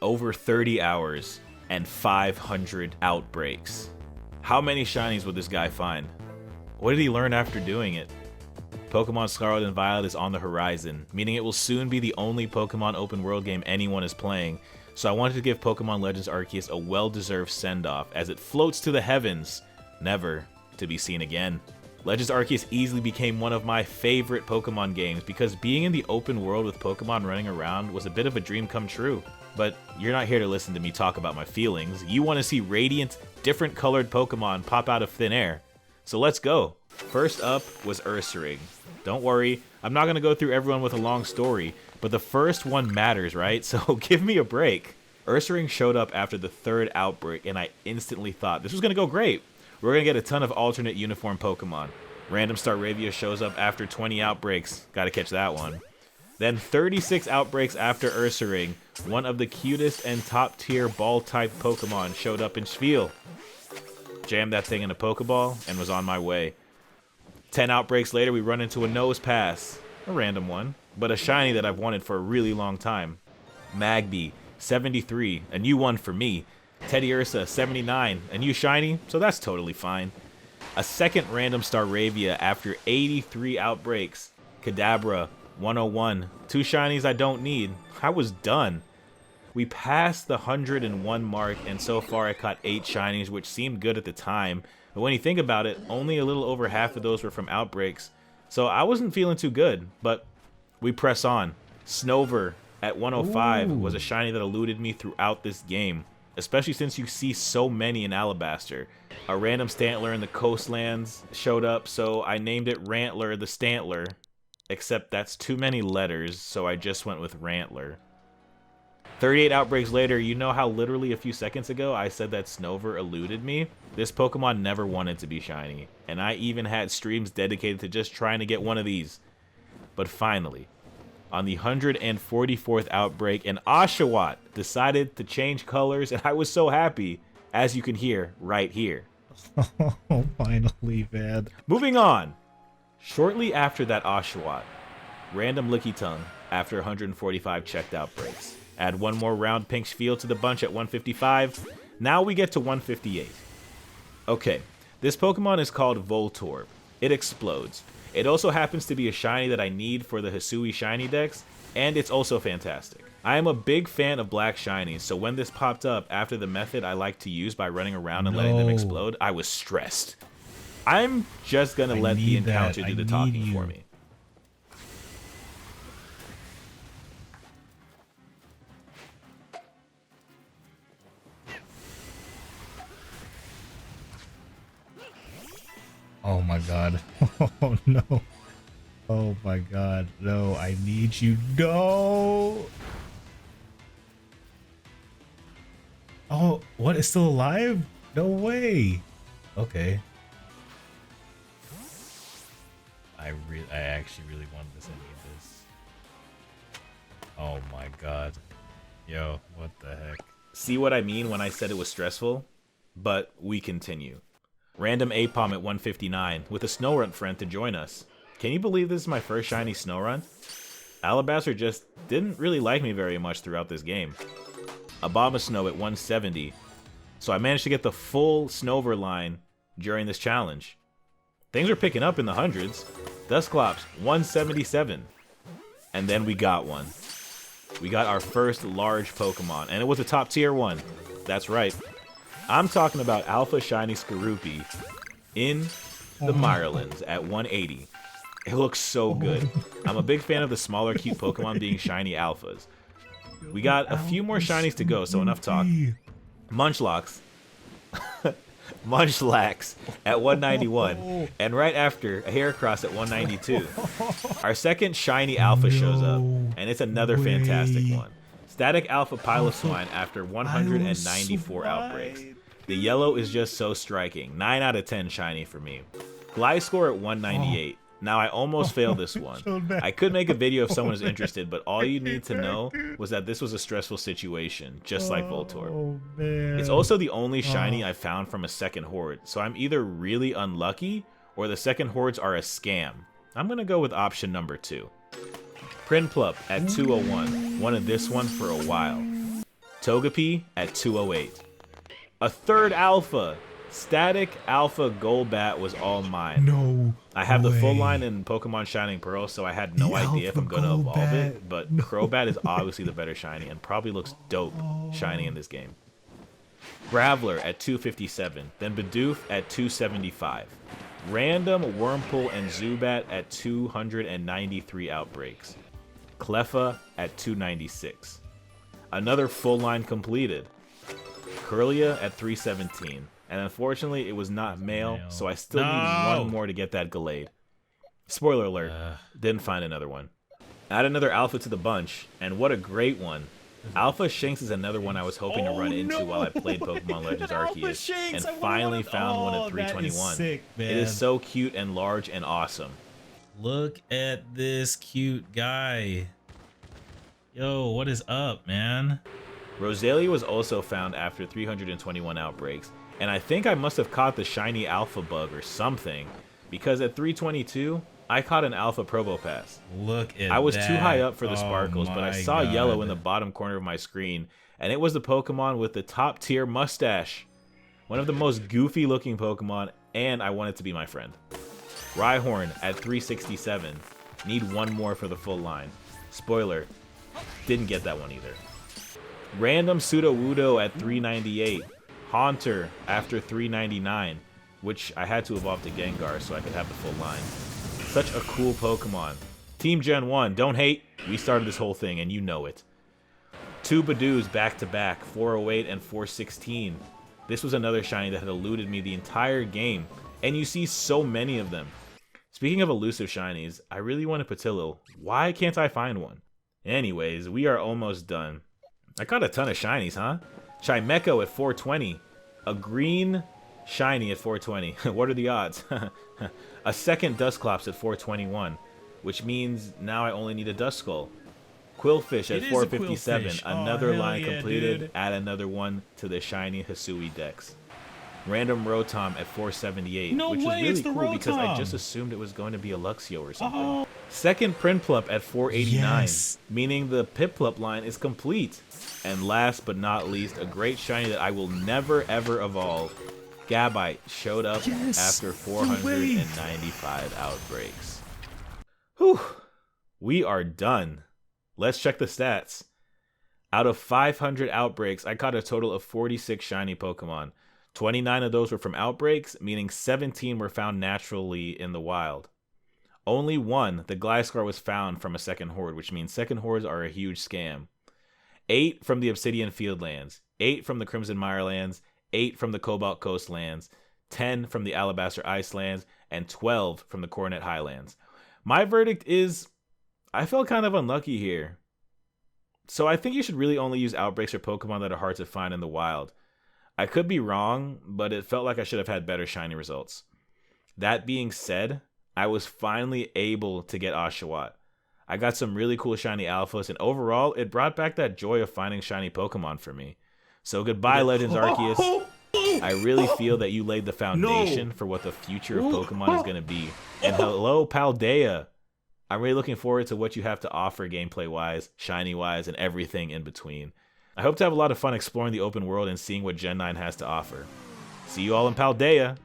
over 30 hours, and 500 outbreaks. How many shinies would this guy find? What did he learn after doing it? Pokemon Scarlet and Violet is on the horizon, meaning it will soon be the only Pokemon open world game anyone is playing, so I wanted to give Pokemon Legends Arceus a well-deserved send-off as it floats to the heavens, never to be seen again. Legends Arceus easily became one of my favorite Pokemon games because being in the open world with Pokemon running around was a bit of a dream come true. But you're not here to listen to me talk about my feelings. You want to see radiant, different colored Pokemon pop out of thin air. So let's go. First up was Ursaring. Don't worry, I'm not going to go through everyone with a long story, but the first one matters, right? So give me a break. Ursaring showed up after the third outbreak, and I instantly thought this was going to go great. We're going to get a ton of alternate uniform Pokemon. Random Staravia shows up after 20 outbreaks. Gotta catch that one. Then 36 outbreaks after Ursaring, one of the cutest and top tier ball type Pokemon showed up in Spheal. Jammed that thing in a Pokeball and was on my way. 10 outbreaks later, we run into a Nosepass, a random one, but a shiny that I've wanted for a really long time. Magby, 73, a new one for me. Teddiursa, 79, a new shiny, so that's totally fine. A second random Staravia after 83 outbreaks. Kadabra, 101, two shinies I don't need. I was done. We passed the 101 mark, and so far I caught 8 shinies, which seemed good at the time. But when you think about it, only a little over half of those were from outbreaks. So I wasn't feeling too good, but we press on. Snover at 105 was a shiny that eluded me throughout this game, especially since you see so many in Alabaster. A random Stantler in the coastlands showed up, so I named it Rantler the Stantler, except that's too many letters, so I just went with Rantler. 38 outbreaks later, you know how literally a few seconds ago I said that Snover eluded me? This Pokemon never wanted to be shiny, and I even had streams dedicated to just trying to get one of these. But finally, on the 144th outbreak, an Oshawott decided to change colors, and I was so happy, as you can hear right here. Oh, finally, man. Moving on. Shortly after that Oshawott, random Lickitung after 145 checked outbreaks. Add one more round pink Spheal to the bunch at 155. Now we get to 158. Okay, this Pokemon is called Voltorb. It explodes. It also happens to be a shiny that I need for the Hisuian shiny decks, and it's also fantastic. I am a big fan of black shinies, so when this popped up after the method I like to use by running around and letting them explode, I was stressed. I'm just gonna let the encounter do the talking for me. Oh my god. Oh no. Oh my god. No, I need you. No! Oh, what? It's still alive? No way. Okay. I actually really wanted this. I need this. Oh my god. Yo, what the heck? See what I mean when I said it was stressful? But we continue. Random Aipom at 159 with a Snorunt friend to join us. Can you believe this is my first shiny Snorunt? Alabaster just didn't really like me very much throughout this game. Abomasnow at 170. So I managed to get the full Snover line during this challenge. Things are picking up in the hundreds. Dusclops, 177. And then we got one. We got our first large Pokemon, and it was a top tier one. That's right. I'm talking about Alpha Shiny Skorupi in the Mirelands at 180. It looks so good. I'm a big fan of the smaller, cute Pokemon being shiny alphas. We got a few more shinies to go, so enough talk. Munchlax. Munchlax at 191. And right after, a Heracross at 192. Our second shiny alpha shows up, and it's another fantastic one. Static Alpha Piloswine after 194 outbreaks. The yellow is just so striking. 9 out of 10 shiny for me. Gliscor at 198. Now I almost failed this one. I could make a video if someone is interested, but all you need to know was that this was a stressful situation, just like Voltorb. It's also the only shiny I found from a second horde, so I'm either really unlucky or the second hordes are a scam. I'm gonna go with option number 2. Prinplup at 201. Wanted this one for a while. Togepi at 208. A third alpha. Static Alpha Golbat was all mine. No. I have the full way. line in Pokemon Shining Pearl, so I had no The idea if I'm Alpha going to evolve Golbat. it, but No. Crobat is obviously the better shiny and probably looks dope shiny in this game. Graveler at 257, then Bidoof at 275. Random Wurmple and Zubat at 293 outbreaks. Cleffa at 296. Another full line completed. Curlia at 317. And unfortunately, it was not male, so I still need one more to get that Gallade. Spoiler alert, didn't find another one. Add another alpha to the bunch, and what a great one. Alpha Shinx is another one I was hoping to run into while I played Pokemon Legends Arceus, and finally found one at 321. Sick, man. It is so cute and large and awesome. Look at this cute guy. Yo, what is up, man? Roselia was also found after 321 outbreaks, and I think I must have caught the shiny alpha bug or something, because at 322, I caught an alpha Probopass. Look at that. I was too high up for the sparkles, but I my saw yellow in God. the bottom corner of my screen, and it was the Pokemon with the top tier mustache. One of the most goofy looking Pokemon, and I want it to be my friend. Rhyhorn at 367. Need one more for the full line. Spoiler, didn't get that one either. Random Sudowoodo at 398. Haunter after 399, which I had to evolve to Gengar so I could have the full line. Such a cool Pokemon. Team Gen 1, don't hate. We started this whole thing and you know it. 2 Bidoos back to back, 408 and 416. This was another shiny that had eluded me the entire game, and you see so many of them. Speaking of elusive shinies, I really want a Patillo. Why can't I find one? Anyways, we are almost done. I caught a ton of shinies, huh? Chimecho at 420. A green shiny at 420. What are the odds? A second Dusclops at 421, which means now I only need a Duskull. Quillfish at 457. Another line completed. Dude. Add another one to the shiny Hisui Dex. Random Rotom at 478, No which way, is really it's the cool because I Rotom. just assumed it was going to be a Luxio or something. Second Prinplup at 489, Yes. meaning the Piplup line is complete. And last but not least, a great shiny that I will never ever evolve. Gabite showed up after 495 outbreaks. Whew, we are done. Let's check the stats. Out of 500 outbreaks, I caught a total of 46 shiny Pokemon. 29 of those were from outbreaks, meaning 17 were found naturally in the wild. Only one, the Gliscor, was found from a second horde, which means second hordes are a huge scam. 8 from the Obsidian Fieldlands, 8 from the Crimson Mirelands, 8 from the Cobalt Coastlands, 10 from the Alabaster Icelands, and 12 from the Coronet Highlands. My verdict is, I felt kind of unlucky here. So I think you should really only use outbreaks for Pokemon that are hard to find in the wild. I could be wrong, but it felt like I should have had better shiny results. That being said, I was finally able to get Oshawott. I got some really cool shiny alphas, and overall, it brought back that joy of finding shiny Pokemon for me. So goodbye, Legends Arceus. I really feel that you laid the foundation for what the future of Pokemon is going to be. And hello, Paldea. I'm really looking forward to what you have to offer gameplay-wise, shiny-wise, and everything in between. I hope to have a lot of fun exploring the open world and seeing what Gen 9 has to offer. See you all in Paldea!